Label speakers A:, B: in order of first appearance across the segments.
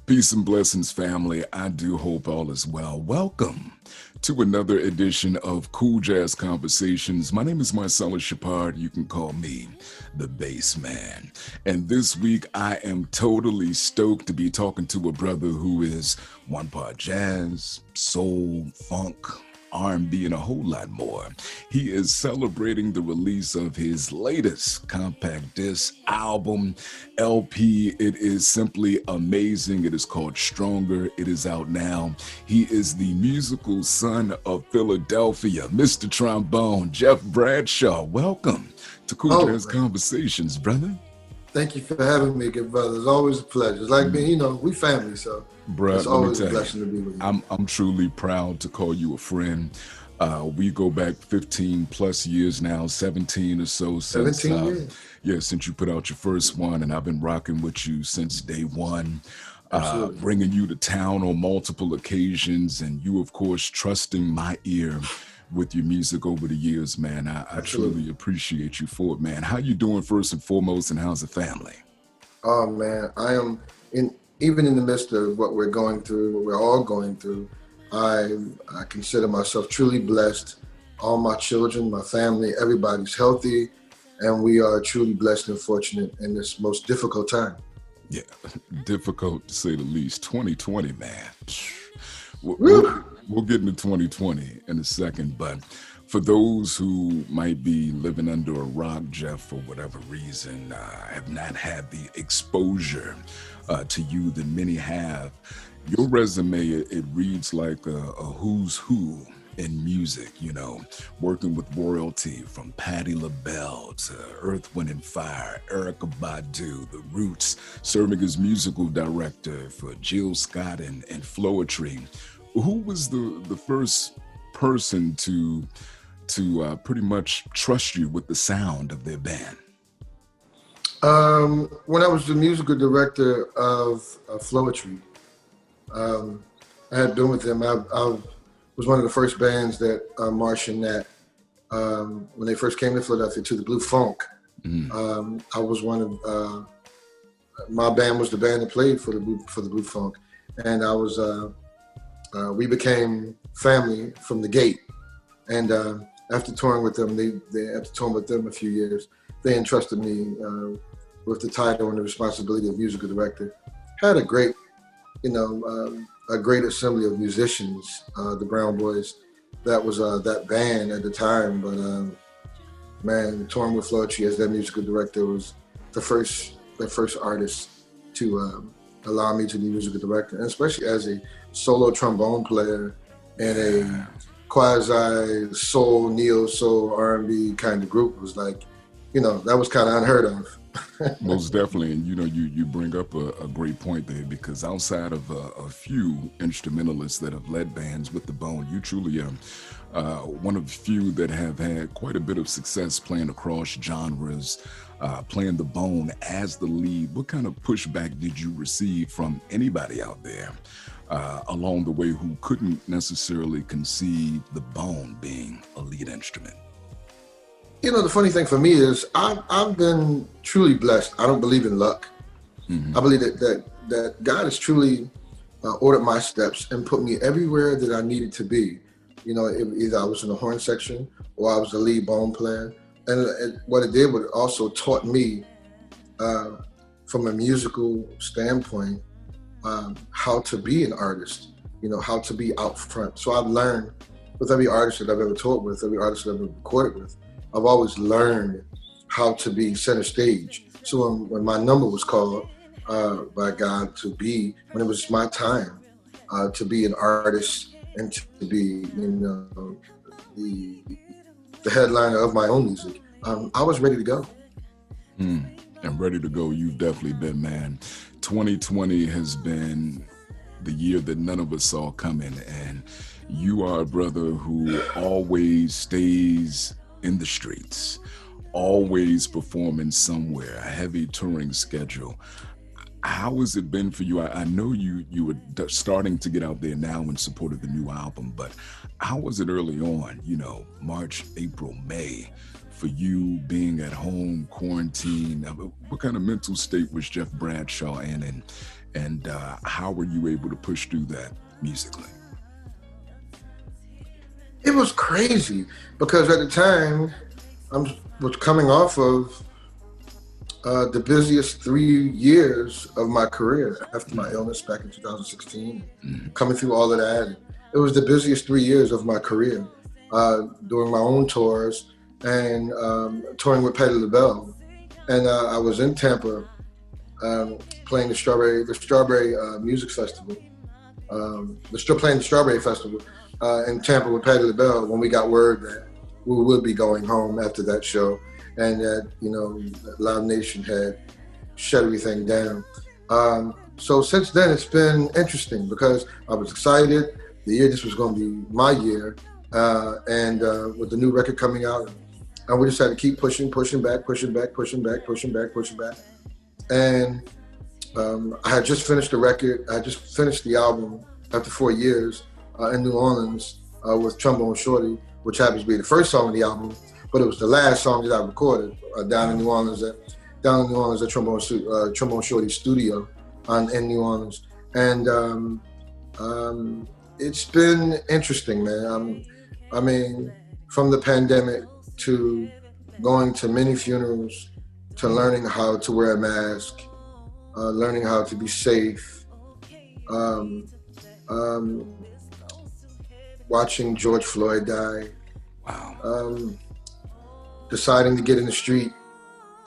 A: Peace and blessings, family. I do hope all is well. Welcome to another edition of Cool Jazz Conversations. My name is Marcellus, Shepard. You can call me the Bassman. And this week, I am totally stoked to be talking to a brother who is one part jazz, soul, funk, R&B, and a whole lot more. He is celebrating the release of his latest compact disc album, LP. It is simply amazing. It is called Stronger. It is out now. He is the musical son of Philadelphia, Mr. Trombone, Jeff Bradshaw. Welcome to Cool Jazz Conversations, brother.
B: Thank you for having me, good brother. It's always a pleasure. It's like being, we family, so it's always a blessing to be with you.
A: I'm truly proud to call you a friend. We go back 15 plus years now, 17 or so since
B: 17 years.
A: Since you put out your first one, and I've been rocking with you since day one. Bringing you to town on multiple occasions, and you, of course, trusting my ear with your music over the years, man. I truly appreciate you for it, man. How you doing first and foremost, and how's the family?
B: Oh man, I am even in the midst of what we're going through, what we're all going through. I consider myself truly blessed. All my children, my family, everybody's healthy, and we are truly blessed and fortunate in this most difficult time.
A: Yeah, difficult to say the least. 2020, man. We'll get into 2020 in a second, but for those who might be living under a rock, Jeff, for whatever reason, have not had the exposure to you that many have, your resume, it reads like a who's who in music, working with royalty from Patti LaBelle to Earth, Wind & Fire, Erykah Badu, The Roots, serving as musical director for Jill Scott and Floetry. Who was the first person to pretty much trust you with the sound of their band?
B: When I was the musical director of Floetry, I had been with them. I was one of the first bands that Marsh and Nat, when they first came to Philadelphia to the Blue Funk, I was one of, my band was the band that played for the Blue Funk, and I was. We became family from the gate, and after touring with them, after touring with them a few years, they entrusted me with the title and the responsibility of musical director. Had a great, a great assembly of musicians, the Brown Boys. That was that band at the time, but man, touring with Floetry as their musical director was the first artist to allow me to be musical director, and especially as a solo trombone player in a quasi soul, neo soul, R&B kind of group. Was like, that was kind of unheard of.
A: Most definitely, and you bring up a great point there, because outside of a few instrumentalists that have led bands with the bone, you truly are one of the few that have had quite a bit of success playing across genres, playing the bone as the lead. What kind of pushback did you receive from anybody out there along the way who couldn't necessarily conceive the bone being a lead instrument?
B: The funny thing for me is I've been truly blessed. I don't believe in luck. I believe that God has truly ordered my steps and put me everywhere that I needed to be. Either I was in the horn section or I was the lead bone player. And what it did was also taught me from a musical standpoint how to be an artist, how to be out front. So I've learned with every artist that I've ever toured with, every artist that I've ever recorded with, I've always learned how to be center stage. So when my number was called by God when it was my time to be an artist and to be, the headliner of my own music, I was ready to go.
A: And ready to go, you've definitely been, man. 2020 has been the year that none of us saw coming, and you are a brother who always stays in the streets, always performing somewhere, a heavy touring schedule. How has it been for you? I know you were starting to get out there now in support of the new album, but how was it early on, March, April, May, for you being at home, quarantine? What kind of mental state was Jeff Bradshaw in? And how were you able to push through that musically?
B: It was crazy because at the time I was coming off of the busiest 3 years of my career after my illness back in 2016. Coming through all of that, it was the busiest 3 years of my career, doing my own tours and touring with Patti LaBelle. And I was in Tampa playing the Strawberry Music Festival. Playing the Strawberry Festival in Tampa with Patti LaBelle when we got word that we would be going home after that show, and that, you know, Live Nation had shut everything down. So since then, it's been interesting because I was excited. The year this was going to be my year, and with the new record coming out, and we just had to keep pushing back. And I had just finished the record. I just finished the album after 4 years in New Orleans with Trombone Shorty, which happens to be the first song of the album, but it was the last song that I recorded down in New Orleans at Trombone Shorty studio in New Orleans. And it's been interesting, man. I mean, from the pandemic to going to many funerals, to learning how to wear a mask, learning how to be safe, watching George Floyd die, deciding to get in the street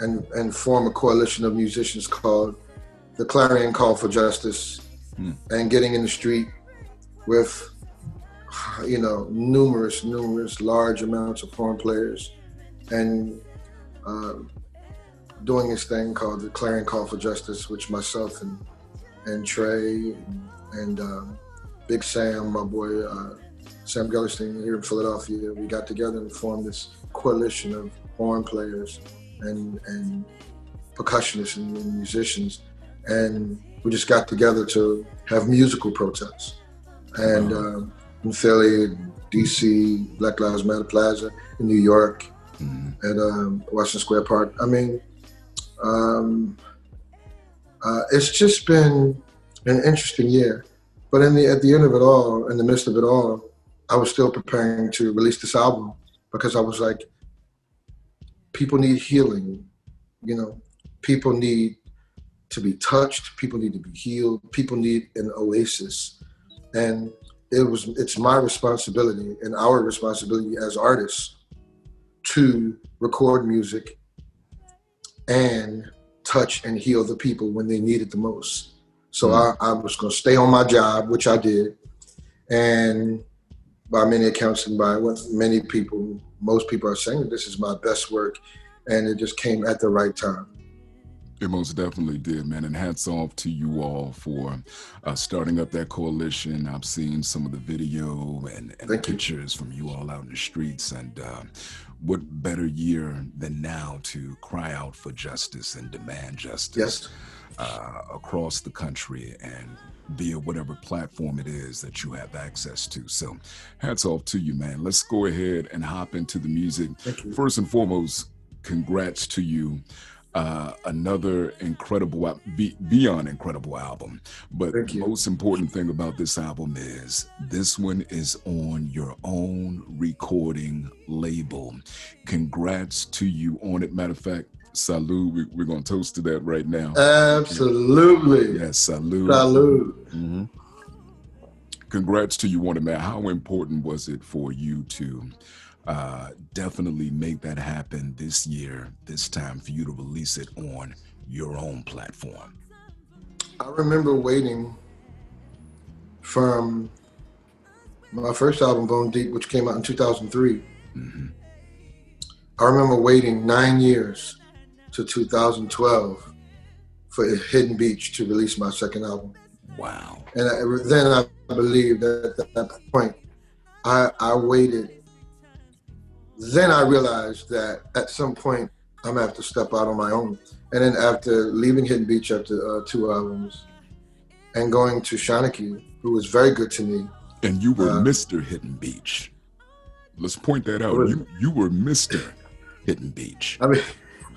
B: and form a coalition of musicians called the Clarion Call for Justice, and getting in the street with, you know, numerous large amounts of horn players, and doing this thing called the Clarion Call for Justice, which myself and Trey and Big Sam, my boy Sam Gellerstein here in Philadelphia, we got together and formed this coalition of horn players and percussionists and musicians, and we just got together to have musical protests. And in Philly, DC, Black Lives Matter Plaza, in New York, at Washington Square Park. I mean, it's just been an interesting year. But at the end of it all, in the midst of it all, I was still preparing to release this album because I was like, people need healing, you know, people need to be touched, people need to be healed, people need an oasis. And it's my responsibility and our responsibility as artists to record music and touch and heal the people when they need it the most. So I was going to stay on my job, which I did. And by many accounts and by what most people are saying that this is my best work, and it just came at the right time.
A: It most definitely did, man. And hats off to you all for starting up that coalition. I've seen some of the video and the pictures from you all out in the streets. And what better year than now to cry out for justice and demand justice across the country and via whatever platform it is that you have access to. So hats off to you, man. Let's go ahead and hop into the music. First and foremost, congrats to you. Another incredible, beyond incredible album. But the most important thing about this album is this one is on your own recording label. Congrats to you on it. Matter of fact, salute. We're going to toast to that right now.
B: Absolutely.
A: Yes, salute.
B: Salute.
A: Mm-hmm. Congrats to you on it, man. How important was it for you to definitely make that happen this year, this time, for you to release it on your own platform?
B: I remember waiting from my first album, Bone Deep, which came out in 2003. I remember waiting 9 years to 2012 for Hidden Beach to release my second album.
A: Wow.
B: And then I believe that at that point, I waited. Then I realized that at some point I'm gonna have to step out on my own. And then after leaving Hidden Beach after 2 albums and going to Shaniki, who was very good to me.
A: And you were Mr. Hidden Beach. Let's point that out. You were Mr. Hidden Beach.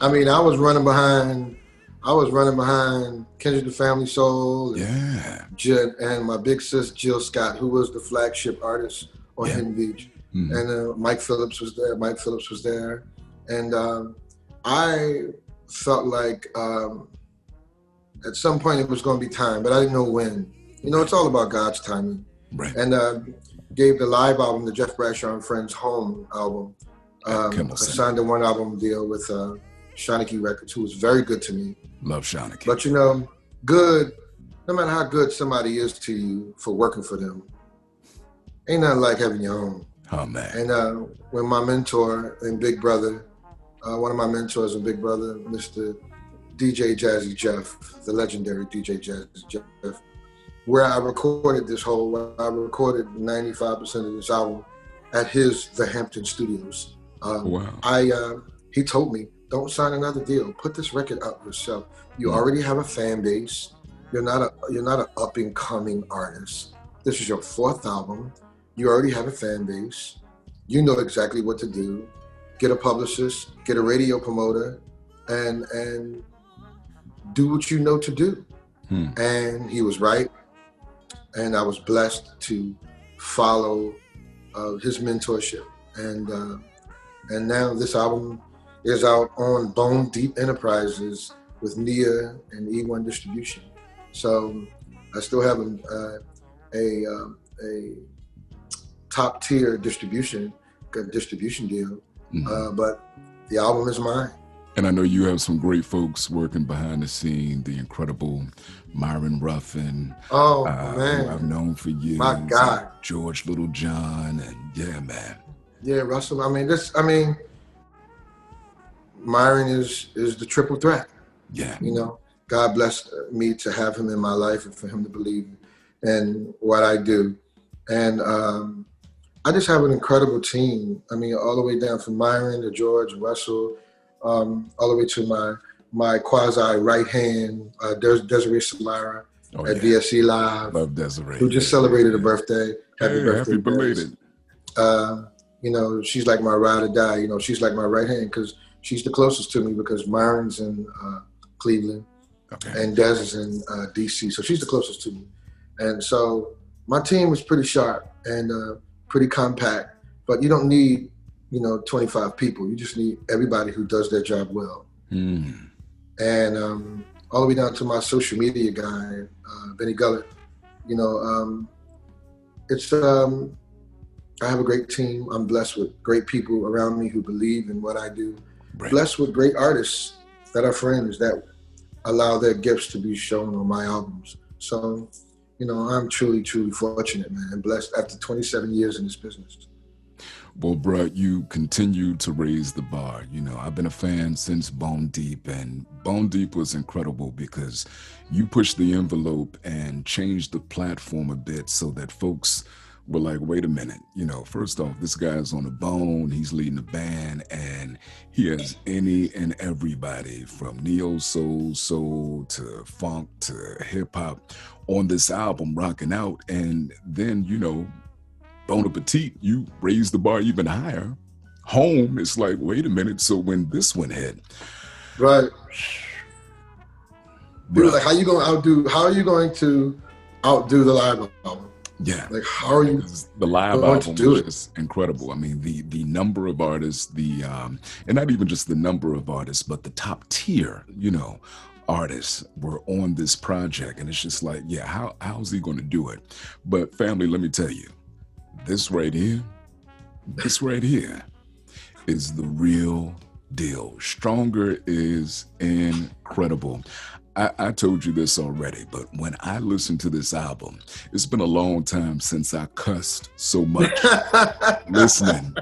B: I mean, I was running behind I was running behind Kendrick the Family Soul and my big sis Jill Scott, who was the flagship artist on Hidden Beach. And Mike Phillips was there. And I felt like at some point it was going to be time, but I didn't know when. You know, it's all about God's timing.
A: Right.
B: And gave the live album, the Jeff Bradshaw and Friends Home album. I signed a 1 album deal with Shawnee Records, who was very good to me.
A: Love Shawnee.
B: But you know, good, no matter how good somebody is to you for working for them, ain't nothing like having your own.
A: Oh, man.
B: And when my mentor and big brother, one of my mentors and big brother, Mr. DJ Jazzy Jeff, the legendary DJ Jazzy Jeff, where I recorded 95% of this album at the Hampton Studios.
A: Wow.
B: He told me, don't sign another deal. Put this record out yourself. You already have a fan base. You're not an up and coming artist. This is your 4th album. You already have a fan base. You know exactly what to do. Get a publicist, get a radio promoter, and do what you know to do. And he was right. And I was blessed to follow his mentorship. And now this album is out on Bone Deep Enterprises with Nia and E1 Distribution. So I still have a top tier distribution deal, but the album is mine.
A: And I know you have some great folks working behind the scene, the incredible Myron Ruffin.
B: Oh, man.
A: Who I've known for years.
B: My God.
A: George Littlejohn, and yeah, man.
B: Yeah, Russell. Myron is the triple threat.
A: Yeah.
B: You know, God blessed me to have him in my life and for him to believe in what I do. And I just have an incredible team. I mean, all the way down from Myron to George, Russell, all the way to my quasi right hand, Desiree Samara at VSE Live.
A: Love Desiree.
B: Who just celebrated a birthday.
A: Happy birthday, belated.
B: You know, she's like my ride or die. You know, she's like my right hand because she's the closest to me because Myron's in Cleveland and Des is in DC. So she's the closest to me. And so my team is pretty sharp and pretty compact, but you don't need, 25 people. You just need everybody who does their job well. And all the way down to my social media guy, Benny Gullett, I have a great team. I'm blessed with great people around me who believe in what I do. Right. Blessed with great artists that are friends that allow their gifts to be shown on my albums. So, I'm truly, truly fortunate, man, and blessed after 27 years in this business.
A: Well, bro, you continue to raise the bar. I've been a fan since Bone Deep, and Bone Deep was incredible because you pushed the envelope and changed the platform a bit so that folks were like, wait a minute, first off, this guy's on the Bone, he's leading the band, and he has any and everybody from neo soul to funk to hip hop on this album rocking out. And then, Bon Appetit, you raise the bar even higher. Home, it's like, wait a minute, so when this one hit.
B: Right. Dude, like, how are you going to outdo the live album?
A: Yeah.
B: Like, how are you?
A: The live album was just incredible. I mean, the number of artists, and not even just the number of artists, but the top tier, artists were on this project. And it's just like, yeah, how's he going to do it? But family, let me tell you, this right here is the real deal. Stronger is incredible. I told you this already, but when I listened to this album, it's been a long time since I cussed so much listening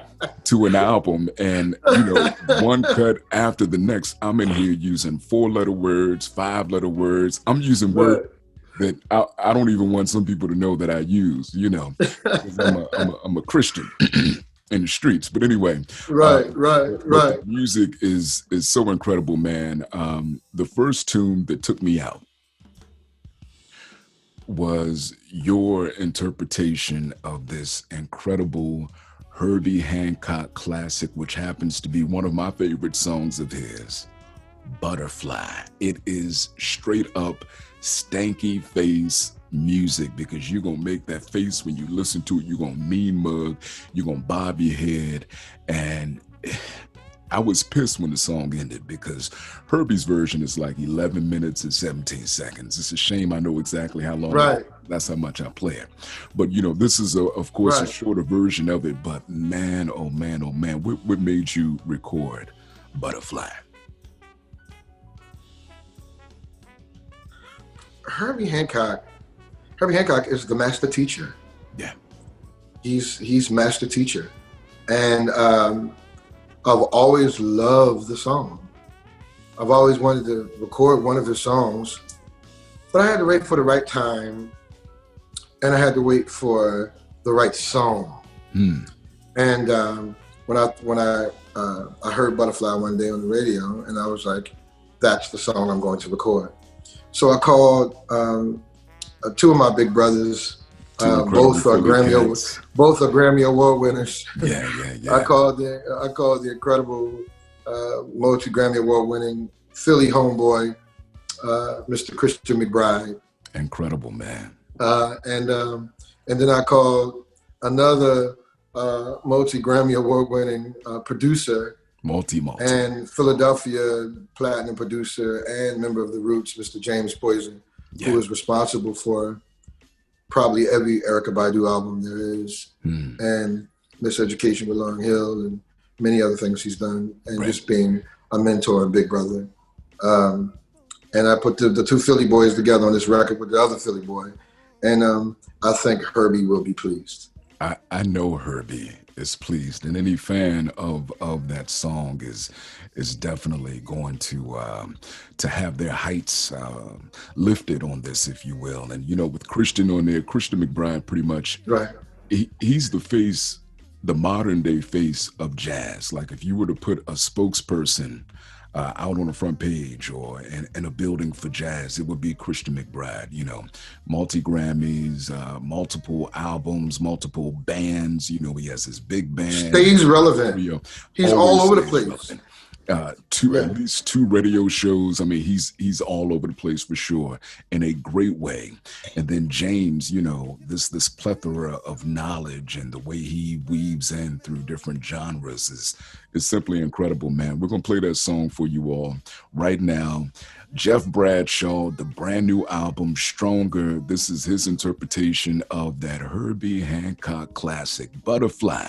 A: to an album, and one cut after the next, I'm in here using 4-letter words, 5-letter words. I'm using words that I don't even want some people to know that I use, because I'm a Christian in the streets. But anyway, right. The music is so incredible, man. The first tune that took me out was your interpretation of this incredible Herbie Hancock classic, which happens to be one of my favorite songs of his, Butterfly. It is straight up stanky face music, because you're gonna make that face when you listen to it. You're gonna mean mug, you're gonna bob your head. And I was pissed when the song ended, because Herbie's version is like 11 minutes and 17 seconds. It's a shame. I know exactly how long.
B: Right.
A: That's how much I play it. But this is of course a shorter version of it. But man, oh man, oh man, what made you record Butterfly?
B: Herbie Hancock is the master teacher.
A: Yeah.
B: He's master teacher. And I've always loved the song. I've always wanted to record one of his songs, but I had to wait for the right time, and I had to wait for the right song. And when I heard Butterfly one day on the radio, and I was like, that's the song I'm going to record. So I called two of my big brothers, both are Grammy Award winners.
A: Yeah.
B: I called the incredible multi-Grammy Award winning Philly homeboy, Mr. Christian McBride.
A: Incredible, man.
B: And then I called another multi-Grammy Award winning producer,
A: multi
B: and Philadelphia platinum producer and member of the Roots, Mr. James Poison, who was responsible for probably every Erykah Badu album there is, and Miseducation with Lauryn Hill, and many other things he's done, and just being a mentor and big brother. And I put the two Philly boys together on this record with the other Philly boy, and I think Herbie will be pleased.
A: I know Herbie is pleased, and any fan of that song is definitely going to have their heights lifted on this, if you will. And with Christian on there, Christian McBride, pretty much, he's the face, the modern day face of jazz. Like if you were to put a spokesperson out on the front page or in a building for jazz, it would be Christian McBride. Multi-Grammys, multiple albums, multiple bands. He has his big band.
B: Stays relevant. He's all over the place. Relevant.
A: At least 2 radio shows. I mean, he's all over the place for sure, in a great way. And then James, this plethora of knowledge and the way he weaves in through different genres is simply incredible, man. We're gonna play that song for you all right now. Jeff Bradshaw, the brand new album, Stronger. This is his interpretation of that Herbie Hancock classic, Butterfly,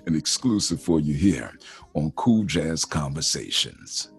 A: an exclusive for you here on Cool Jazz Conversations.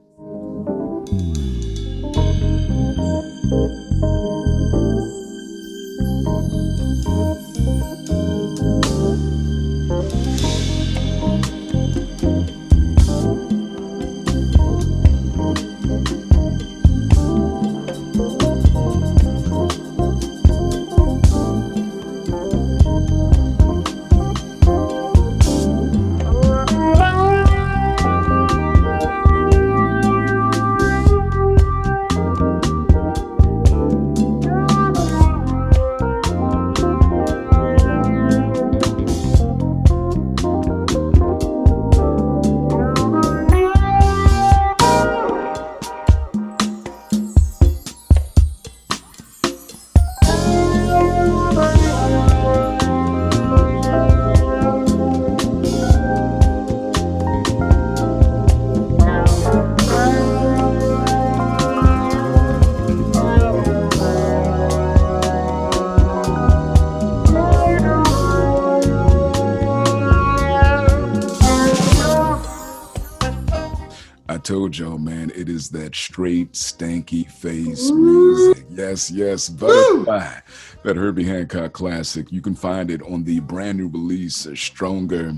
A: Told y'all, man, it is that straight stanky face music. Yes, Butterfly, that Herbie Hancock classic. You can find it on the brand new release, Stronger.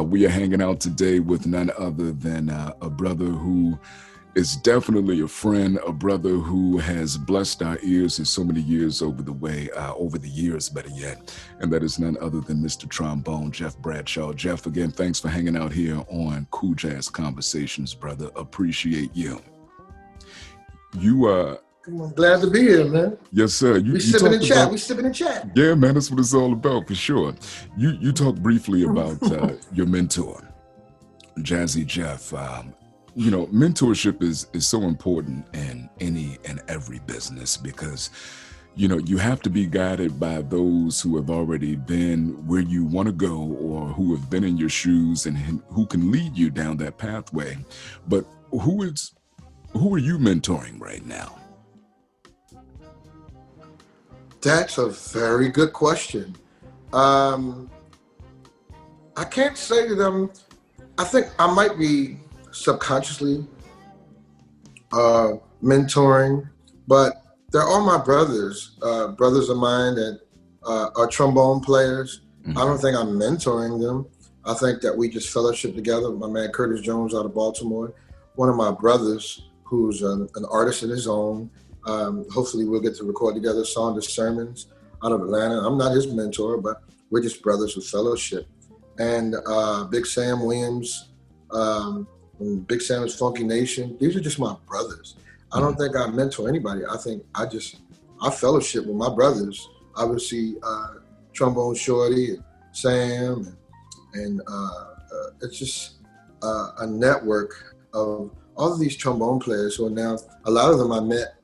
A: We are hanging out today with none other than a brother who is definitely a friend, a brother who has blessed our ears in so many years over the years, better yet. And that is none other than Mr. Trombone, Jeff Bradshaw. Jeff, again, thanks for hanging out here on Cool Jazz Conversations, brother. Appreciate you.
B: I'm glad to be here, man.
A: Yes, sir.
B: We sipping in chat.
A: Yeah, man, that's what it's all about, for sure. You talked briefly about your mentor, Jazzy Jeff. mentorship is so important in any and every business because you have to be guided by those who have already been where you want to go or who have been in your shoes and who can lead you down that pathway. But who are you mentoring right now?
B: That's a very good question. I can't say that I think I might be subconsciously mentoring, but they're all my brothers of mine that are trombone players.
A: Mm-hmm.
B: I don't think I'm mentoring them. I think that we just fellowship together. My man Curtis Jones out of Baltimore, one of my brothers who's an artist in his own. Hopefully we'll get to record together a song, The Sermons, out of Atlanta. I'm not his mentor, but we're just brothers with fellowship. And Big Sam Williams, Big Sam's Funky Nation. These are just my brothers. I don't think I mentor anybody. I think I fellowship with my brothers. Obviously, Trombone Shorty, and Sam, and it's just a network of all of these trombone players who are now, a lot of them I met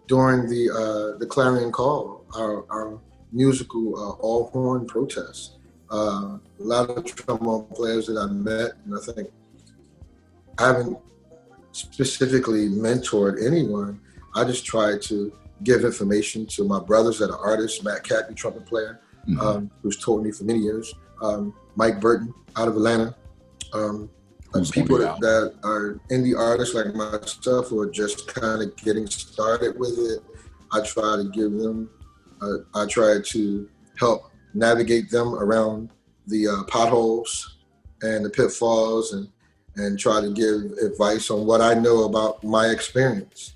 B: during the Clarion Call, our musical all-horn protest. A lot of trombone players that I met, and I think I haven't specifically mentored anyone. I just try to give information to my brothers that are artists. Matt Cappy, trumpet player, who's taught me for many years. Mike Burton out of Atlanta. People that are indie artists like myself who are just kind of getting started with it. I try to give them, I try to help navigate them around the potholes and the pitfalls and try to give advice on what I know about my experience.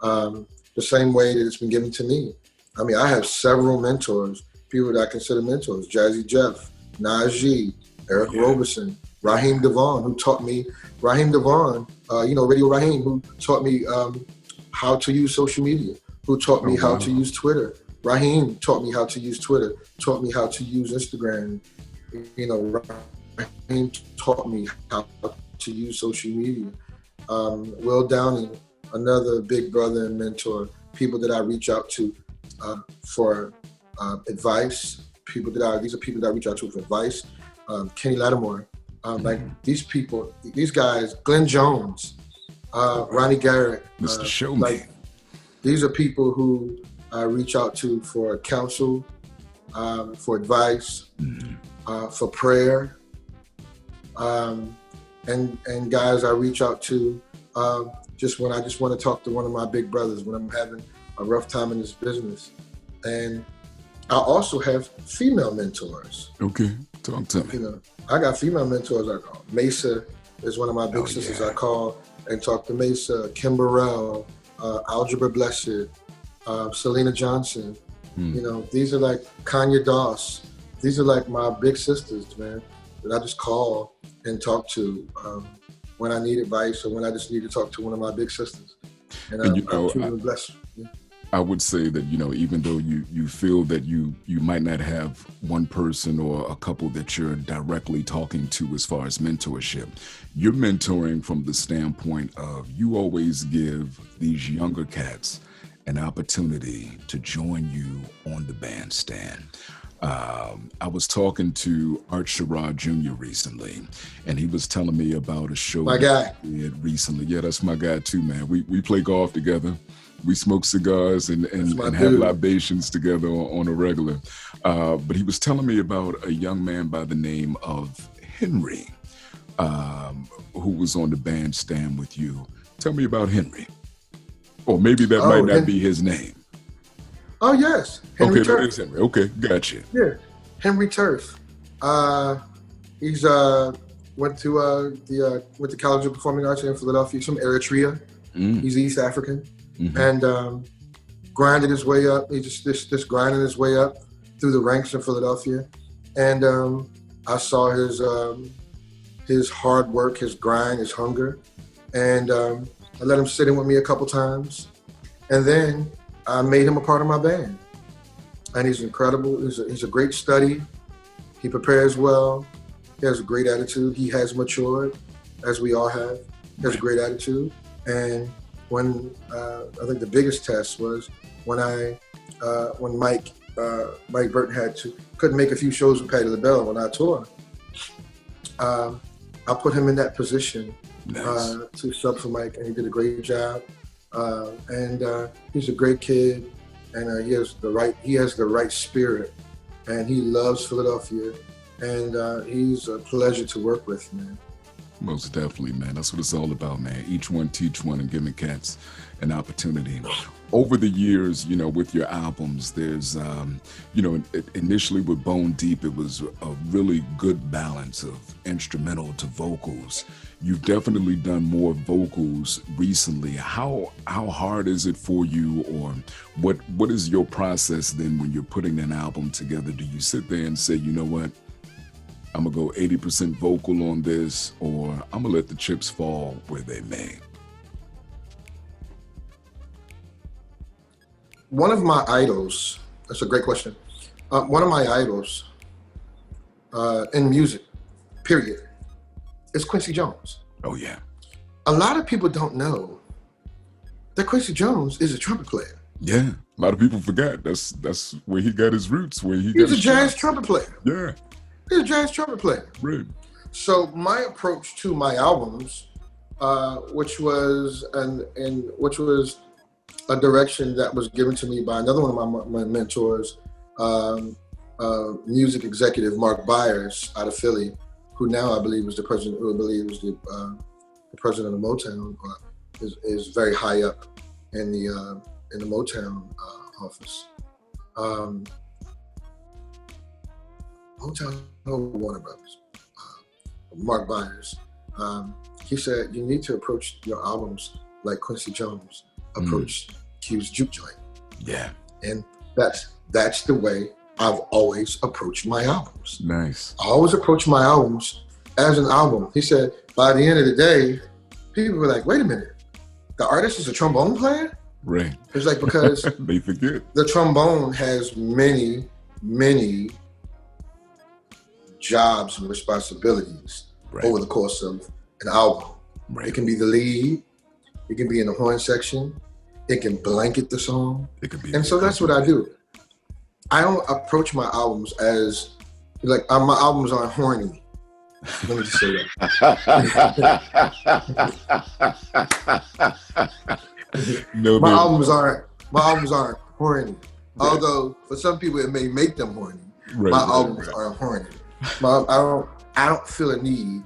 B: The same way that it's been given to me. I mean, I have several mentors, people that I consider mentors: Jazzy Jeff, Najee, Eric Roberson, Raheem Devon, who taught me, Radio Raheem, who taught me how to use social media, who taught me how to use Twitter. Raheem taught me how to use Twitter, taught me how to use Instagram. Raheem taught me how to use social media. Will Downing, another big brother and mentor, people that I reach out to for advice. These are people that I reach out to for advice. Kenny Lattimore, like these people, these guys, Glenn Jones, Ronnie Garrett,
A: Mr. Showman.
B: These are people who I reach out to for counsel, for advice, for prayer, and guys I reach out to just when I just want to talk to one of my big brothers when I'm having a rough time in this business. And I also have female mentors.
A: Okay, talk to me.
B: I got female mentors. I call Mesa is one of my big sisters. I call and talk to Mesa, Kim Burrell, Algebra Blessed, Selena Johnson. These are like Kanya Doss. These are like my big sisters, man, that I just call and talk to when I need advice or when I just need to talk to one of my big sisters. And I'm truly blessed. Yeah.
A: I would say that, even though you feel that you might not have one person or a couple that you're directly talking to as far as mentorship, you're mentoring from the standpoint of you always give these younger cats an opportunity to join you on the bandstand. I was talking to Art Sherrod Jr. recently, and he was telling me about a show
B: my guy
A: he did recently. Yeah, that's my guy too, man. We play golf together. We smoke cigars and have libations together on a regular. But he was telling me about a young man by the name of Henry, who was on the bandstand with you. Tell me about Henry. Or maybe that might not be his name.
B: Oh, yes. Henry
A: Turf. That is Henry. Okay, gotcha.
B: Yeah, Henry Turf. He's went to College of Performing Arts in Philadelphia. He's from Eritrea. He's East African. And grinded his way up. He just grinding his way up through the ranks in Philadelphia. And I saw his hard work, his grind, his hunger. And I let him sit in with me a couple times. And then I made him a part of my band. And he's incredible. He's a great study. He prepares well. He has a great attitude. He has matured. as we all have. He has a great attitude. And when I think the biggest test was when Mike Burton couldn't make a few shows with Patti LaBelle when I toured. I put him in that position to sub for Mike, and he did a great job. And he's a great kid, and he has the right spirit, and he loves Philadelphia, and he's a pleasure to work with, man.
A: Most definitely, man. That's what it's all about, man. Each one teach one, and giving cats an opportunity. Over the years, with your albums, there's, initially with Bone Deep, it was a really good balance of instrumental to vocals. You've definitely done more vocals recently. How hard is it for you, or what is your process then when you're putting an album together? Do you sit there and say, you know what, I'm gonna go 80% vocal on this, or I'm gonna let the chips fall where they may?
B: One of my idols, that's a great question. One of my idols in music, period, is Quincy Jones.
A: Oh, yeah.
B: A lot of people don't know that Quincy Jones is a trumpet player.
A: Yeah, a lot of people forget. That's where he got his roots,
B: He's a jazz trumpet player.
A: Yeah.
B: He's a jazz trumpet player.
A: Right.
B: So my approach to my albums, which was a direction that was given to me by another one of my mentors, music executive Mark Byers out of Philly, who now I believe was the president. Who I believe was the president of Motown, is very high up in the Motown office. Motown Warner Brothers. Mark Byers. He said you need to approach your albums like Quincy Jones approached Q's Juke Joint.
A: Yeah.
B: And that's the way I've always approached my albums.
A: Nice.
B: I always approach my albums as an album. He said, by the end of the day, people were like, wait a minute, the artist is a trombone player?
A: Right.
B: It's like, because
A: they forget.
B: The trombone has many, many jobs and responsibilities over the course of an album. Right. It can be the lead, it can be in the horn section, it can blanket the song. It can be. And so that's what I do. I don't approach my albums as like my albums aren't horny. Let me just say that. No, my albums aren't horny. Right. Although for some people it may make them horny. Right, my albums aren't horny. I don't feel a need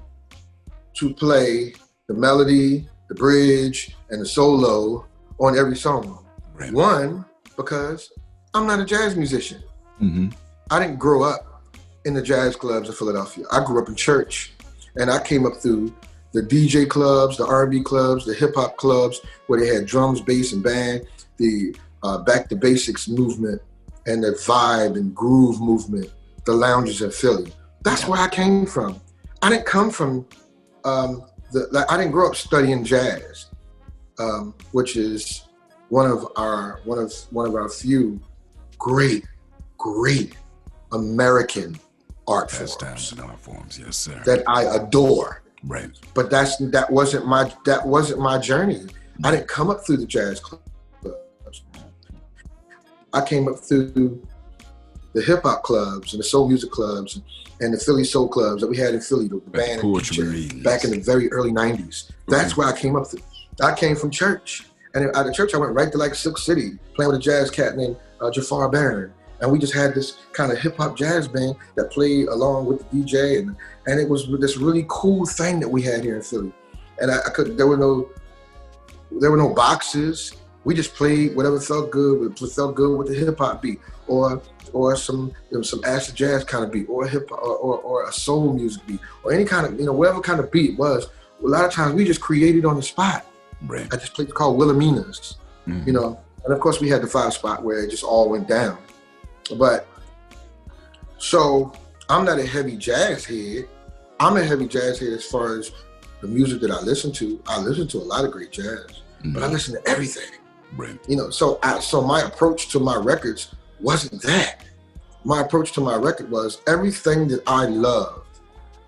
B: to play the melody, the bridge, and the solo on every song. Right. One, because I'm not a jazz musician. Mm-hmm. I didn't grow up in the jazz clubs of Philadelphia. I grew up in church, and I came up through the DJ clubs, the R&B clubs, the hip hop clubs, where they had drums, bass, and band, the back to basics movement, and the vibe and groove movement, the lounges in Philly. That's where I came from. I didn't come from I didn't grow up studying jazz, which is one of our few great American art forms. Yes, sir. That I adore. Right. But that wasn't my journey. I didn't come up through the jazz clubs. I came up through the hip hop clubs and the soul music clubs and the Philly soul clubs that we had in Philly, the band and DJ, back in the very early 90s. That's where I came up through. I came from church. And out of church, I went right to like Silk City, playing with a jazz cat named Jafar Barron. And we just had this kind of hip hop jazz band that played along with the DJ. And it was this really cool thing that we had here in Philly. And there were no boxes. We just played whatever felt good. It felt good with the hip hop beat, or some acid jazz kind of beat, or a hip or a soul music beat, or any kind of whatever kind of beat it was. A lot of times we just created on the spot. Right. At this place called Wilhelmina's, and of course we had the 5-spot where it just all went down. But so I'm not a heavy jazz head. I'm a heavy jazz head as far as the music that I listen to. I listen to a lot of great jazz, but I listen to everything. Right. So my approach to my records wasn't that. My approach to my record was everything that I loved: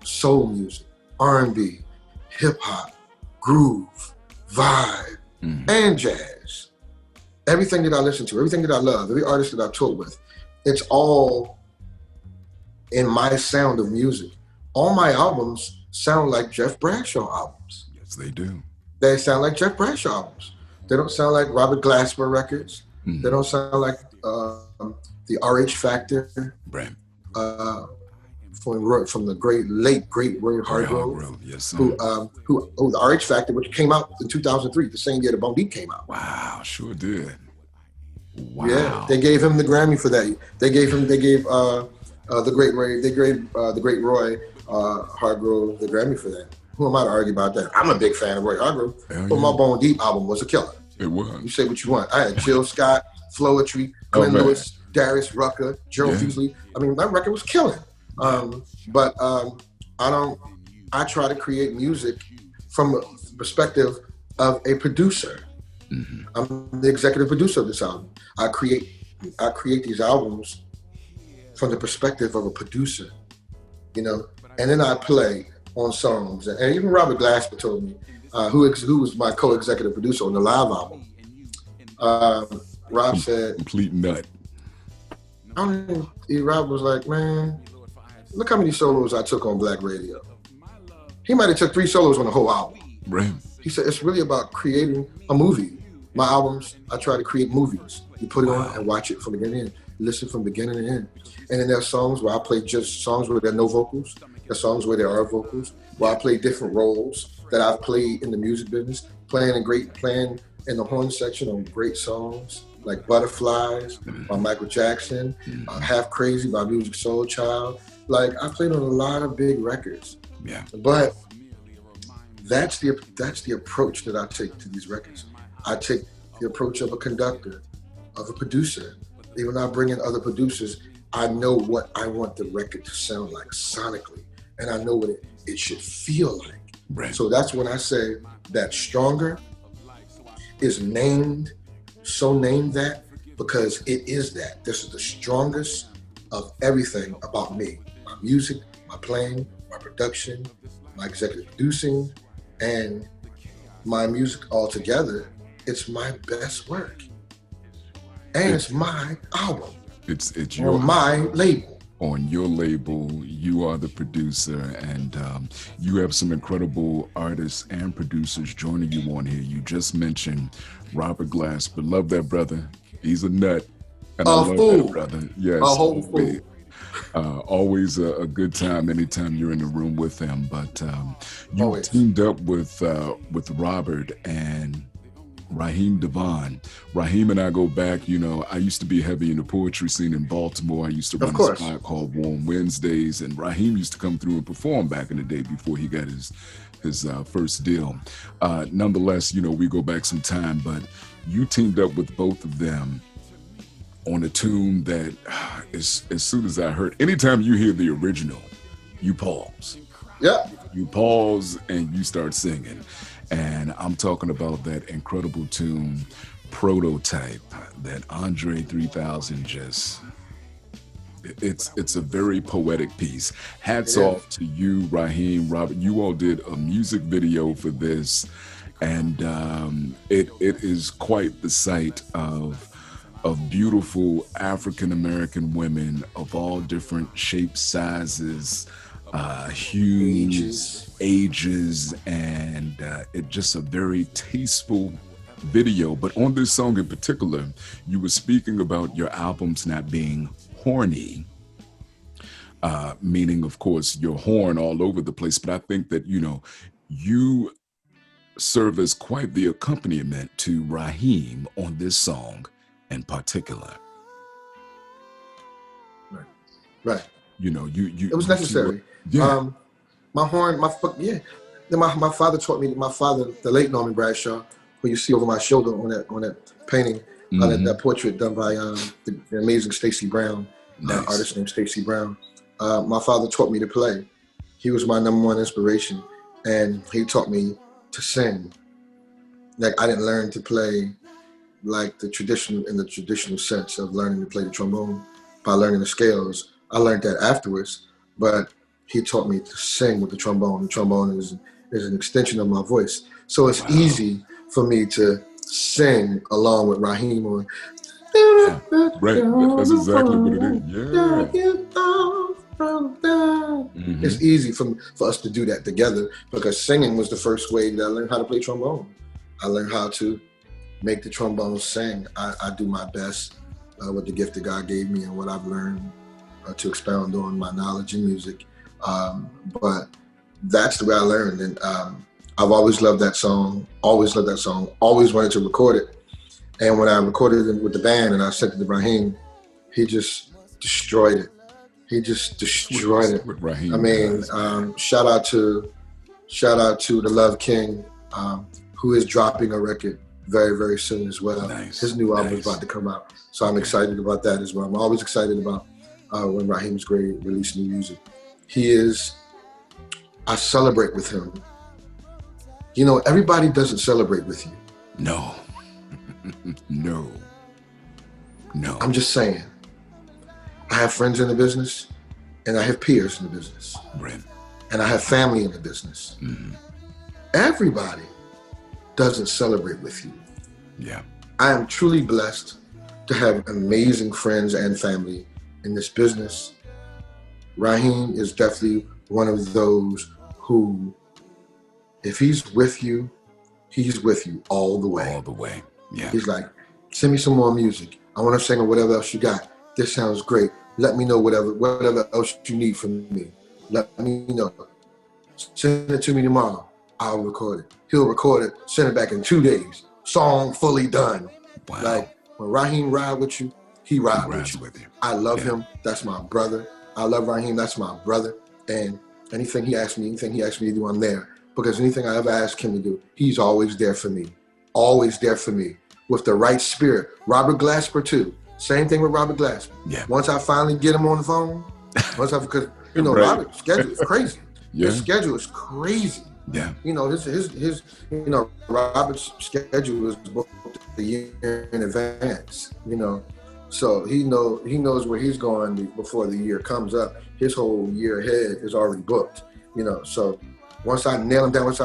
B: soul music, R&B, hip hop, groove, vibe, and jazz. Everything that I listen to, everything that I love, every artist that I've toured with, it's all in my sound of music. All my albums sound like Jeff Bradshaw albums.
A: Yes, they do.
B: They sound like Jeff Bradshaw albums. They don't sound like Robert Glasper records. They don't sound like the RH Factor.
A: Right.
B: From the late great Roy Hargrove,
A: yes, sir.
B: who the RH Factor, which came out in 2003, the same year the Bone Deep came out.
A: Wow, sure did. Wow.
B: Yeah, they gave him the Grammy for that. They gave the great Roy Hargrove the Grammy for that. Who am I to argue about that? I'm a big fan of Roy Hargrove, but my Bone Deep album was a killer.
A: It was.
B: You say what you want. I had Jill Scott, Floetry, Glenn Lewis, Darius Rucker, Gerald Fusely. I mean, that record was killing. But I try to create music from the perspective of a producer. I'm the executive producer of this album. I create these albums from the perspective of a producer, and then I play on songs. And even Robert Glasper told me, who was my co-executive producer on the live album. Rob said,
A: complete nut.
B: Rob was like, man, look how many solos I took on Black Radio. He might have took 3 solos on the whole album.
A: Right.
B: He said, it's really about creating a movie. My albums, I try to create movies. You put it on and watch it from beginning to end. Listen from beginning to end. And then there are songs where I play just songs where there are no vocals. There are songs where there are vocals, where I play different roles that I've played in the music business, playing in the horn section on great songs like Butterflies by Michael Jackson, Half Crazy by Music Soul Child. Like, I played on a lot of big records.
A: Yeah.
B: But that's the approach that I take to these records. I take the approach of a conductor, of a producer. Even though I bring in other producers, I know what I want the record to sound like sonically, and I know what it should feel like.
A: Right.
B: So that's when I say that Stronger is named that because it is that. This is the strongest of everything about me. My music, my playing, my production, my executive producing, and my music all together. It's my best work. And it's my album.
A: It's your
B: my label.
A: On your label, you are the producer, and you have some incredible artists and producers joining you on here. You just mentioned Robert Glasper. Love that brother. He's a nut. And I love that brother. Yes.
B: A whole fool.
A: Always a good time anytime you're in the room with him. But you teamed up with Robert and Raheem Devon. Raheem and I go back, I used to be heavy in the poetry scene in Baltimore. I used to run a spot called Warm Wednesdays, and Raheem used to come through and perform back in the day before he got his first deal. Nonetheless, we go back some time, but you teamed up with both of them on a tune that as soon as I heard, anytime you hear the original, you pause.
B: Yeah.
A: You pause and you start singing. And I'm talking about that incredible tune, Prototype, that Andre 3000 it's a very poetic piece. Hats off to you, Raheem, Robert. You all did a music video for this, and it is quite the sight of beautiful African-American women of all different shapes, sizes, hues, ages, and it's just a very tasteful video. But on this song in particular, you were speaking about your albums not being horny, meaning, of course, your horn all over the place. But I think that, you serve as quite the accompaniment to Raheem on this song in particular.
B: Right.
A: It
B: was necessary. My horn, my father taught me. My father, the late Norman Bradshaw, who you see over my shoulder on that painting, that portrait done by the amazing Stacey Brown, an artist named Stacey Brown. My father taught me to play. He was my number one inspiration, and he taught me to sing. Like, I didn't learn to play like in the traditional sense of learning to play the trombone by learning the scales. I learned that afterwards, but he taught me to sing with the trombone. The trombone is an extension of my voice. So it's easy for me to sing along with Raheem on.
A: Yeah. Right. That's exactly what it is. Yeah. Mm-hmm.
B: It's easy for us to do that together because singing was the first way that I learned how to play trombone. I learned how to make the trombone sing. I do my best with the gift that God gave me and what I've learned to expound on my knowledge in music. But that's the way I learned. And I've always loved that song, always wanted to record it. And when I recorded it with the band and I sent it to Raheem, he just destroyed it. He just destroyed it.
A: With Raheem,
B: I mean, shout out to the Love King, who is dropping a record very, very soon as well.
A: Nice.
B: His new album is about to come out. So I'm excited about that as well. I'm always excited about when Raheem's great release new music. I celebrate with him. You know, everybody doesn't celebrate with you.
A: No. No.
B: I'm just saying. I have friends in the business and I have peers in the business.
A: Right.
B: And I have family in the business.
A: Mm-hmm.
B: Everybody doesn't celebrate with you.
A: Yeah.
B: I am truly blessed to have amazing friends and family in this business. Raheem is definitely one of those who, if he's with you all the way.
A: All the way. Yeah.
B: He's like, send me some more music. I want to sing or whatever else you got. This sounds great. Let me know whatever else you need from me. Let me know. Send it to me tomorrow. I'll record it. He'll record it, send it back in 2 days. Song fully done.
A: Wow.
B: Like when Raheem ride with you, he rides with you. I love him. That's my brother. I love Raheem. That's my brother. And anything he asks me to do, I'm there. Because anything I ever ask him to do, he's always there for me. Always there for me. With the right spirit. Robert Glasper too. Same thing with Robert Glasper.
A: Yeah.
B: Once I finally get him on the phone, because you know,
A: right.
B: Robert's schedule is crazy.
A: Yeah.
B: His schedule is crazy.
A: Yeah.
B: You know, his you know, Robert's schedule is booked a year in advance, you know. So he knows where he's going before the year comes up. His whole year ahead is already booked, you know. So once I nail him down, he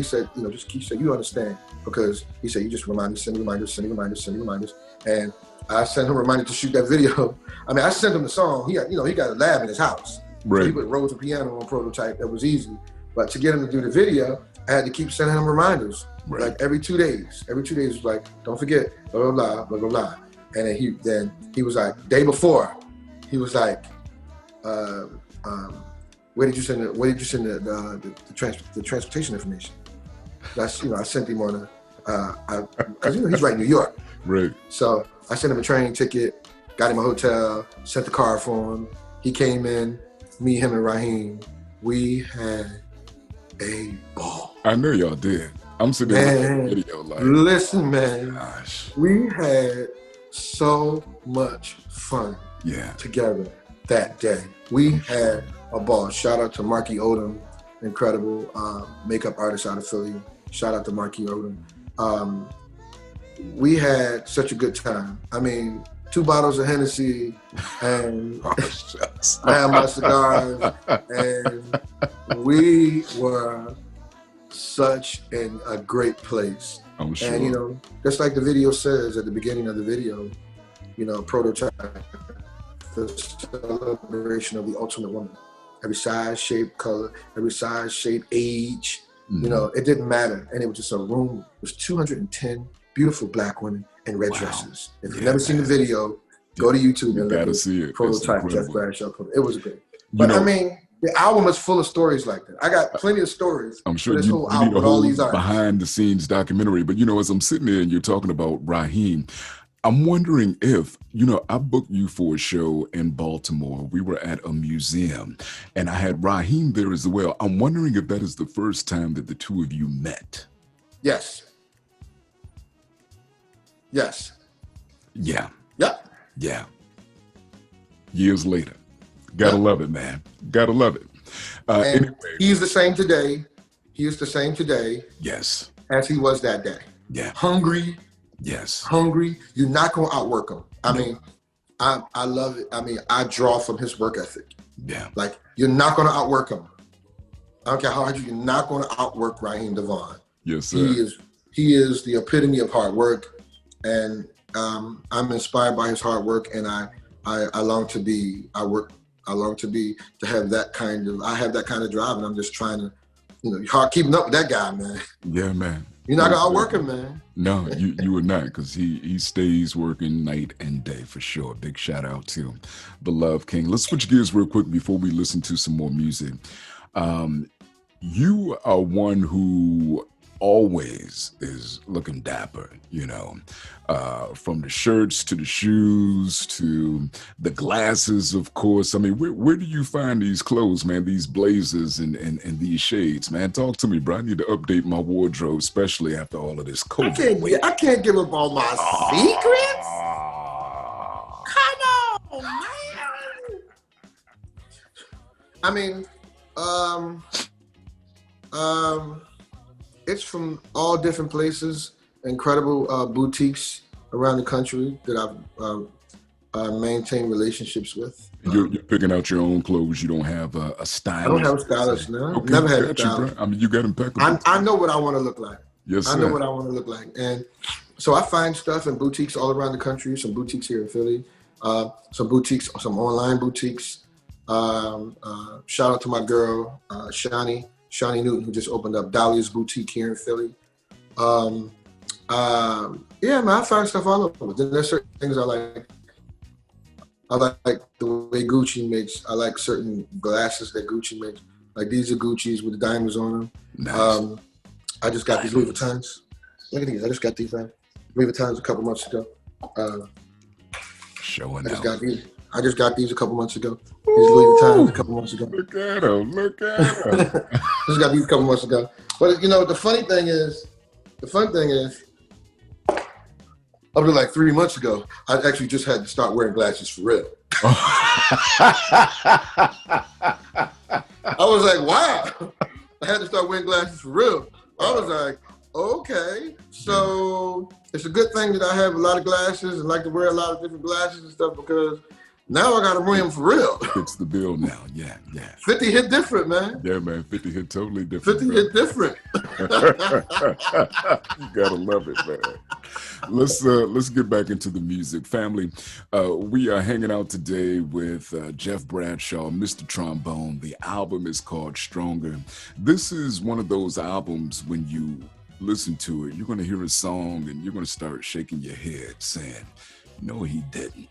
B: said, you know, he said, you understand, because he said, you just send me reminders. And I sent him a reminder to shoot that video. I mean, I sent him the song. He got a lab in his house.
A: Right.
B: So he put Rhodes and piano on Prototype. That was easy. But to get him to do the video, I had to keep sending him reminders.
A: Right.
B: Like every 2 days. Every 2 days was like, don't forget, blah, blah, blah, blah, blah, blah. And then he was like, day before, he was like, where did you send the transportation information? That's, you know, I sent him on because you know he's right in New York.
A: Right.
B: So I sent him a train ticket, got him a hotel, sent the car for him. He came in, me, him, and Raheem. We had a ball.
A: I know y'all did. I'm sitting there with the video like,
B: listen, man.
A: Gosh.
B: We had so much fun together that day. We had a ball. Shout out to Marky Odom, incredible makeup artist out of Philly. Shout out to Marky Odom. We had such a good time. I mean, 2 bottles of Hennessy, and I had my cigars, and we were such in a great place.
A: I'm sure.
B: And, you know, just like the video says at the beginning of the video, you know, Prototype, the celebration of the ultimate woman. Every size, shape, color, every size, shape, age, you know, it didn't matter. And it was just a room. It was 210 beautiful black women in red dresses. If you've never seen the video, go to YouTube and look at Prototype, Jeff Bradshaw. It was great. But I mean, the album is full of stories like that. I got plenty of stories.
A: I'm sure
B: this
A: you
B: whole album
A: need a
B: with all
A: whole
B: these artists.
A: behind the scenes documentary. But, you know, as I'm sitting there and you're talking about Raheem, I'm wondering if, you know, I booked you for a show in Baltimore. We were at a museum and I had Raheem there as well. I'm wondering if that is the first time that the two of you met.
B: Yes. Yes.
A: Yeah.
B: Yep.
A: Yeah. Years later. Gotta love it, man. Gotta love it. Anyway.
B: He's the same today. He is the same today.
A: Yes.
B: As he was that day.
A: Yeah.
B: Hungry.
A: Yes.
B: Hungry. You're not going to outwork him. I mean, I love it. I mean, I draw from his work ethic.
A: Yeah.
B: Like, you're not going to outwork him. I don't care how hard you're not going to outwork Raheem DeVaughn.
A: Yes, sir.
B: He is the epitome of hard work, and I'm inspired by his hard work, and I long to be. I long to have that kind of. I have that kind of drive, and I'm just trying to, hard keeping up with that guy, man.
A: Yeah, man.
B: You're not gonna outwork him, man.
A: No, you are not, because he stays working night and day for sure. Big shout out to the Love King. Let's switch gears real quick before we listen to some more music. You are one who always is looking dapper, from the shirts to the shoes to the glasses, of course. I mean, where do you find these clothes, man, these blazers and these shades, man? Talk to me, bro. I need to update my wardrobe, especially after all of this COVID.
B: I can't give up all my secrets. Come on, man. I mean, it's from all different places, incredible boutiques around the country that I've maintained relationships with.
A: You're picking out your own clothes. You don't have a stylist.
B: I don't have a stylist, no.
A: Okay,
B: Never had a stylist.
A: I mean, you got impeccable.
B: I know what I want to look like.
A: Yes, sir.
B: I know what I want to look like. And so I find stuff in boutiques all around the country, some boutiques here in Philly, some boutiques, some online boutiques. Shout out to my girl, Shawnee Newton, who just opened up Dahlia's Boutique here in Philly. Yeah, man, I find stuff all over. Then there's certain things I like. I like the way Gucci makes. I like certain glasses that Gucci makes. Like these are Gucci's with the diamonds on them.
A: Nice.
B: I just got these Louis Vuittons. Look at these. I just got these Louis Vuittons a couple months ago.
A: Showing
B: I
A: out.
B: I just got these a couple months ago. These Louis Vuittons a couple months ago.
A: Look at him.
B: Just got these a couple months ago. But the funny thing is, up to like 3 months ago, I actually just had to start wearing glasses for real. I was like, wow. I had to start wearing glasses for real. I was like, okay. So it's a good thing that I have a lot of glasses and like to wear a lot of different glasses and stuff, because now I got to wear them for real.
A: Fits the bill now. Yeah.
B: 50 hit different, man.
A: Yeah, man. 50 hit totally different.
B: 50 hit different.
A: You gotta love it, man. Let's get back into the music, family. We are hanging out today with Jeff Bradshaw, Mr. Trombone. The album is called Stronger. This is one of those albums when you listen to it, you're gonna hear a song and you're gonna start shaking your head, saying, "No, he didn't."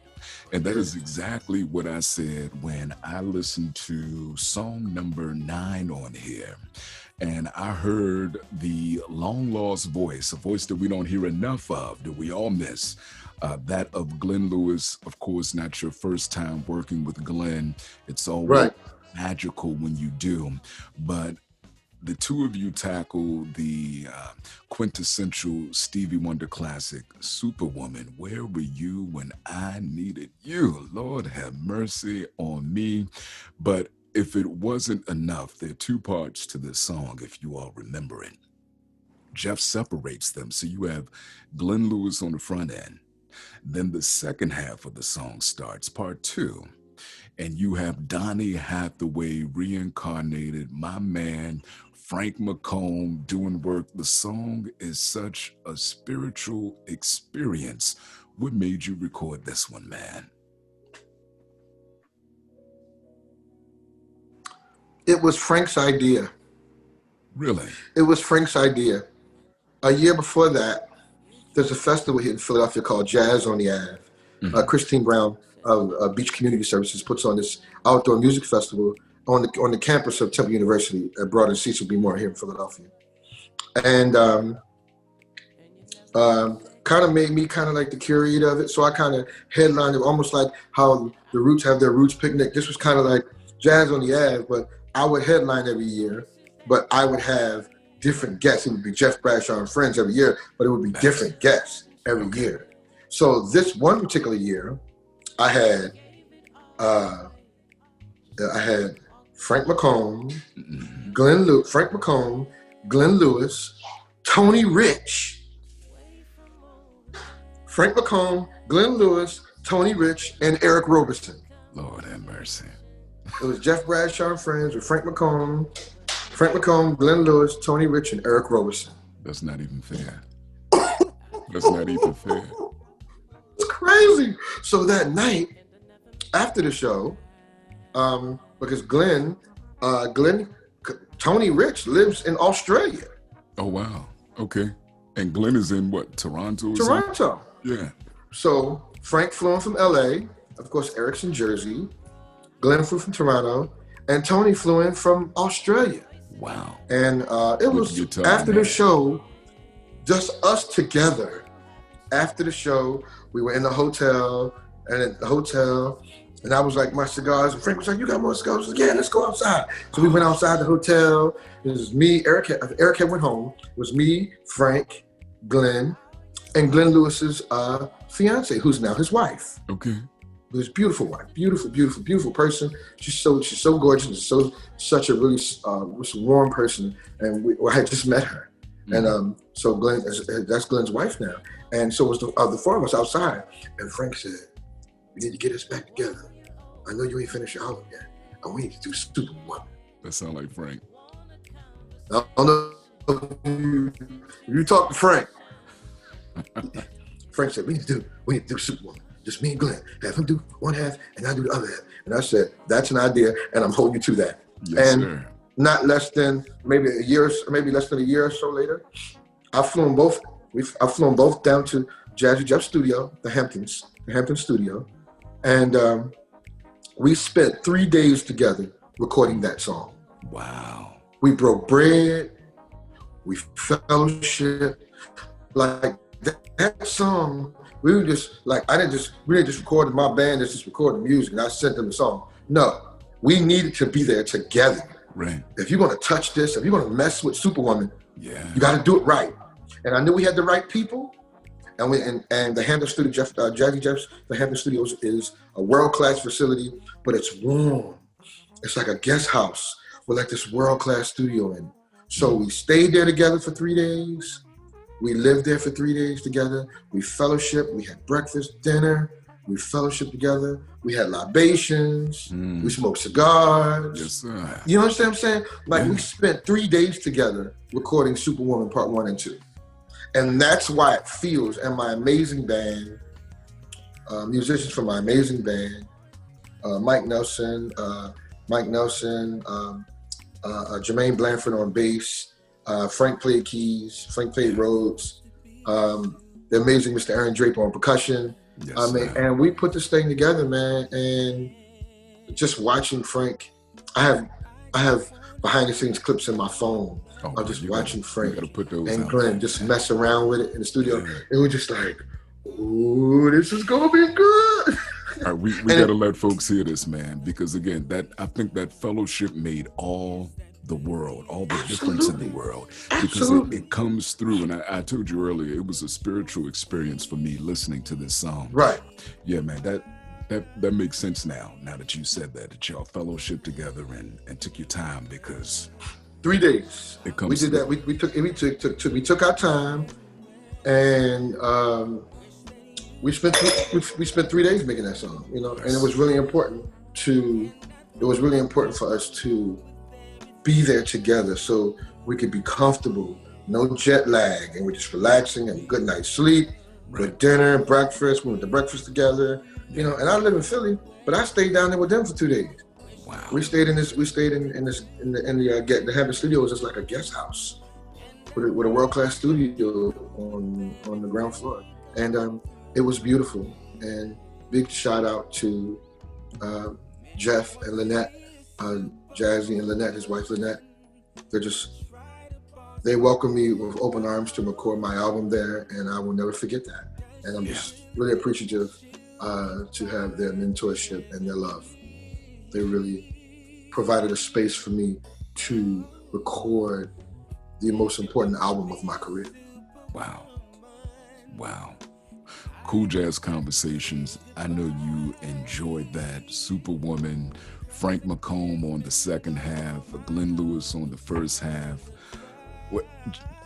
A: And that is exactly what I said when I listened to song number 9 on here. And I heard the long lost voice, a voice that we don't hear enough of, that we all miss, that of Glenn Lewis. Of course, not your first time working with Glenn. It's always magical when you do. But the two of you tackle the quintessential Stevie Wonder classic, Superwoman. Where were you when I needed you? Lord have mercy on me. But if it wasn't enough, there are 2 parts to this song, if you all remember it. Jeff separates them. So you have Glenn Lewis on the front end. Then the second half of the song starts, part 2. And you have Donny Hathaway reincarnated, my man, Frank McComb doing work. The song is such a spiritual experience. What made you record this one, man?
B: It was Frank's idea.
A: Really?
B: It was Frank's idea. A year before that, there's a festival here in Philadelphia called Jazz on the Ave. Mm-hmm. Christine Brown of Beach Community Services puts on this outdoor music festival on the campus of Temple University at Broad and Cecil B. Moore here in Philadelphia. And kind of made me kind of like the curator of it. So I kind of headlined it, almost like how the Roots have their Roots picnic. This was kind of like Jazz on the Ave, but I would headline every year, but I would have different guests. It would be Jeff Bradshaw and friends every year, but it would be different guests every year. So this one particular year, I had Frank McComb, Glenn Lewis, Tony Rich, Frank McComb, Glenn Lewis, Tony Rich, and Eric Roberson.
A: Lord have mercy.
B: It was Jeff Bradshaw and friends with Frank McComb, Frank McComb, Glenn Lewis, Tony Rich, and Eric Roberson.
A: That's not even fair. That's not even fair.
B: It's crazy. So that night, after the show, because Tony Rich lives in Australia.
A: Oh, wow. Okay. And Glenn is in what, Toronto?
B: Toronto.
A: Yeah.
B: So Frank flew in from LA. Of course, Eric's in Jersey. Glenn flew from Toronto. And Tony flew in from Australia.
A: Wow.
B: And it was after the show, just us together. After the show, we were in the hotel. And at the hotel, and I was like, my cigars. And Frank was like, you got more cigars? I was like, yeah, let's go outside. So we went outside the hotel. It was me, Eric had went home. It was me, Frank, Glenn, and Glenn Lewis's fiance, who's now his wife.
A: Okay.
B: His beautiful wife, beautiful person. She's so gorgeous, such a really warm person. And I had just met her, and so Glenn, that's Glenn's wife now. And so it was the four of us outside. And Frank said, "We need to get us back together. I know you ain't finished your album yet, and we need to do Superwoman."
A: That sound like Frank.
B: I don't know if you talk to Frank. Frank said, we need to do Superwoman. Just me and Glenn. Have him do one half and I do the other half. And I said, that's an idea and I'm holding you to that.
A: Yes,
B: and
A: sir.
B: Not less than maybe less than a year or so later, I've flown both down to Jazzy Jeff's studio, the Hampton studio. And we spent 3 days together recording that song.
A: Wow.
B: We broke bread, we fellowship, like that song. We were just like, we didn't just record my band, just record the music and I sent them the song. No, we needed to be there together.
A: Right.
B: If you're gonna touch this, if you're gonna mess with Superwoman,
A: yeah,
B: you gotta do it right. And I knew we had the right people. And the Hampton studio, Jazzy Jeff's, the Hampton Studios is a world-class facility, but it's warm. It's like a guest house with like this world-class studio in. So we stayed there together for 3 days. We lived there for 3 days together. We fellowshiped. We had breakfast, dinner. We fellowshiped together. We had libations. We smoked cigars.
A: Yes, sir.
B: You understand what I'm saying? Like we spent 3 days together recording Superwoman Part 1 and 2. And that's why it feels, and my amazing band, musicians from my amazing band, Mike Nelson, Jermaine Blanford on bass, Frank played keys, Frank played Rhodes, the amazing Mr. Aaron Draper on percussion.
A: Yes,
B: and we put this thing together, man. And just watching Frank, I have behind the scenes clips in my phone. I'm just watching Frank and Glenn just mess around with it in the studio. Yeah. It was just like, ooh, this is gonna be good.
A: All right, we gotta let folks hear this, man, because again, I think that fellowship made all the difference in the world. Because it comes through, and I told you earlier, it was a spiritual experience for me listening to this song.
B: Right.
A: Yeah, man, that makes sense now that you said that y'all fellowship together and took your time, because
B: 3 days.
A: We
B: did that. We took our time, and we spent 3 days making that song. You know, and it was really important for us to be there together so we could be comfortable, no jet lag, and we're just relaxing and good night's sleep, with dinner, breakfast. We went to breakfast together. You know, and I live in Philly, but I stayed down there with them for 2 days.
A: Wow.
B: We stayed in the Hampton Studio. Was just like a guest house with a world-class studio on the ground floor, and it was beautiful. And big shout out to Jeff and Lynette, Jazzy and Lynette, his wife Lynette. They welcomed me with open arms to record my album there, and I will never forget that. And I'm just really appreciative to have their mentorship and their love. They really provided a space for me to record the most important album of my career.
A: Wow. Cool Jazz Conversations. I know you enjoyed that. Superwoman, Frank McComb on the second half, Glenn Lewis on the first half.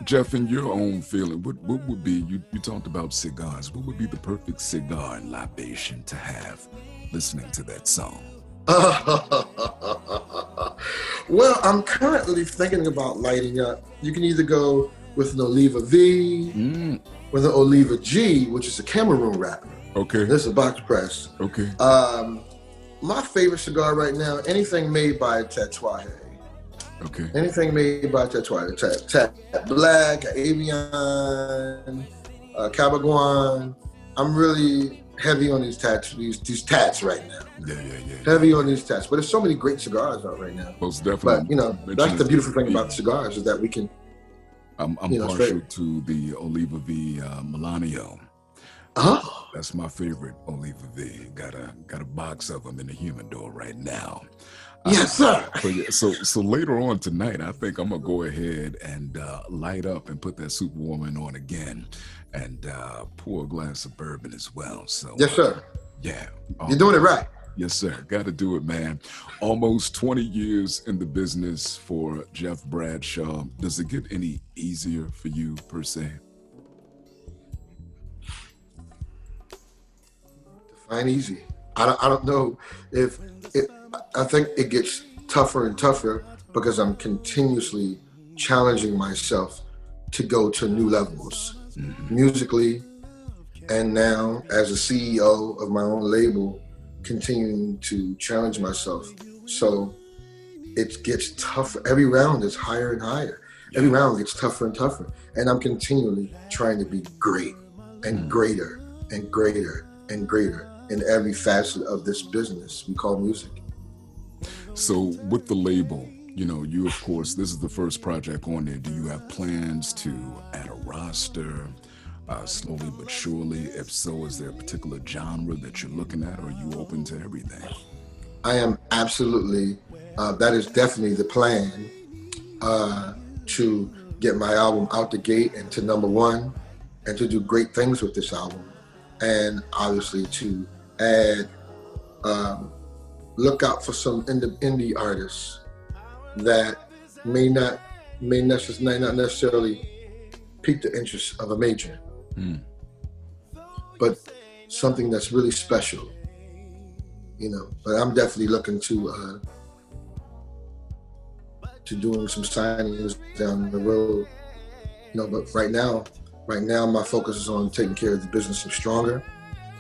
A: Jeff, in your own feeling, what would be, you talked about cigars, what would be the perfect cigar and libation to have listening to that song?
B: Well, I'm currently thinking about lighting up. You can either go with an Oliva V, with an Oliva G, which is a Cameroon wrapper.
A: Okay.
B: This is a box press.
A: Okay.
B: My favorite cigar right now, anything made by Tatuaje.
A: Okay.
B: Anything made by Tatuaje. Tat Black, Avian, Cabaguan. I'm really heavy on these tats right now.
A: Yeah.
B: Heavy on these tats. But there's so many great cigars out right now.
A: Most definitely.
B: But, that's the beautiful thing about the cigars is that we can.
A: I'm partial to the Oliva V Melanio.
B: Oh.
A: That's my favorite Oliva V. Got a box of them in the humidor right now.
B: Yes, sir.
A: So later on tonight, I think I'm gonna go ahead and light up and put that Superwoman on again, and pour a glass of bourbon as well. So
B: yes, sir.
A: Yeah,
B: you're doing it right.
A: Yes, sir. Got to do it, man. Almost 20 years in the business for Jeff Bradshaw. Does it get any easier for you per se?
B: Define easy. I don't know if it. I think it gets tougher and tougher because I'm continuously challenging myself to go to new levels, musically, and now as a CEO of my own label, continuing to challenge myself. So it gets tougher. Every round is higher and higher. Every round gets tougher and tougher. And I'm continually trying to be great and greater and greater and greater in every facet of this business we call music.
A: So with the label, you, of course, this is the first project on there. Do you have plans to add a roster slowly but surely? If so, is there a particular genre that you're looking at, or are you open to everything?
B: I am absolutely, that is definitely the plan, to get my album out the gate and to #1 and to do great things with this album. And obviously to add, look out for some indie artists that may not necessarily pique the interest of a major, but something that's really special, But I'm definitely looking to doing some signings down the road, But right now my focus is on taking care of the business of Stronger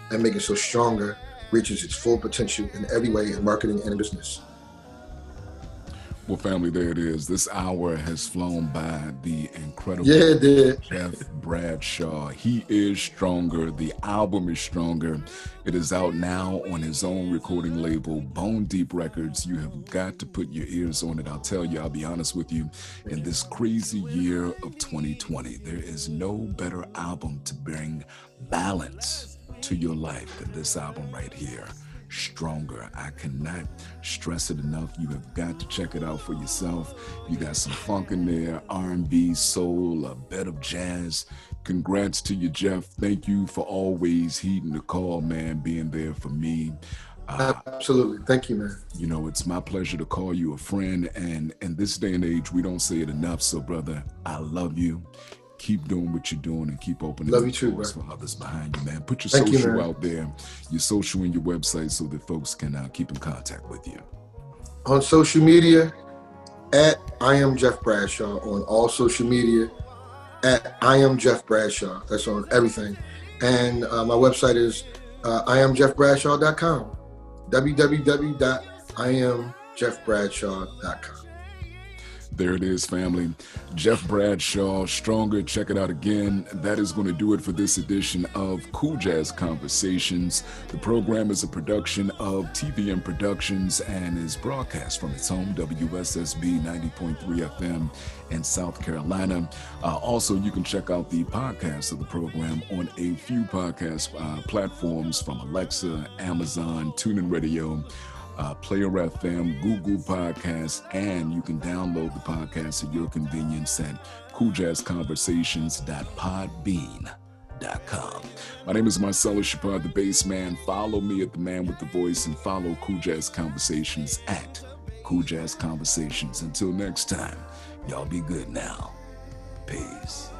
B: and making so Stronger reaches its full potential in every way in marketing and business.
A: Well, family, there it is. This hour has flown by. The incredible Jeff Bradshaw. He is Stronger. The album is Stronger. It is out now on his own recording label, Bone Deep Records. You have got to put your ears on it. I'll tell you, I'll be honest with you, in this crazy year of 2020, there is no better album to bring balance to your life than this album right here, Stronger. I cannot stress it enough. You have got to check it out for yourself. You got some funk in there, R&B, soul, a bit of jazz. Congrats to you, Jeff. Thank you for always heeding the call, man, being there for me.
B: Absolutely. Thank you, man.
A: It's my pleasure to call you a friend. And in this day and age, we don't say it enough. So, brother, I love you. Keep doing what you're doing and keep opening doors for others behind you, man. Put your social out there, your social and your website, so that folks can keep in contact with you.
B: On social media, at I am Jeff Bradshaw. On all social media, at I am Jeff Bradshaw. That's on everything. And my website is IamJeffBradshaw.com. www.IamJeffBradshaw.com.
A: There it is, family. Jeff Bradshaw, Stronger. Check it out again. That is going to do it for this edition of Cool Jazz Conversations. The program is a production of TVM Productions and is broadcast from its home, WSSB 90.3 FM in South Carolina. Also, you can check out the podcast of the program on a few podcast platforms from Alexa, Amazon, TuneIn Radio, Player FM, Google Podcasts, and you can download the podcast at your convenience at cooljazzconversations.podbean.com. My name is Marcellus, Sheppard, the Bassman. Follow me at The Man with the Voice and follow Cool Jazz Conversations at Cool Jazz Conversations. Until next time, y'all be good now. Peace.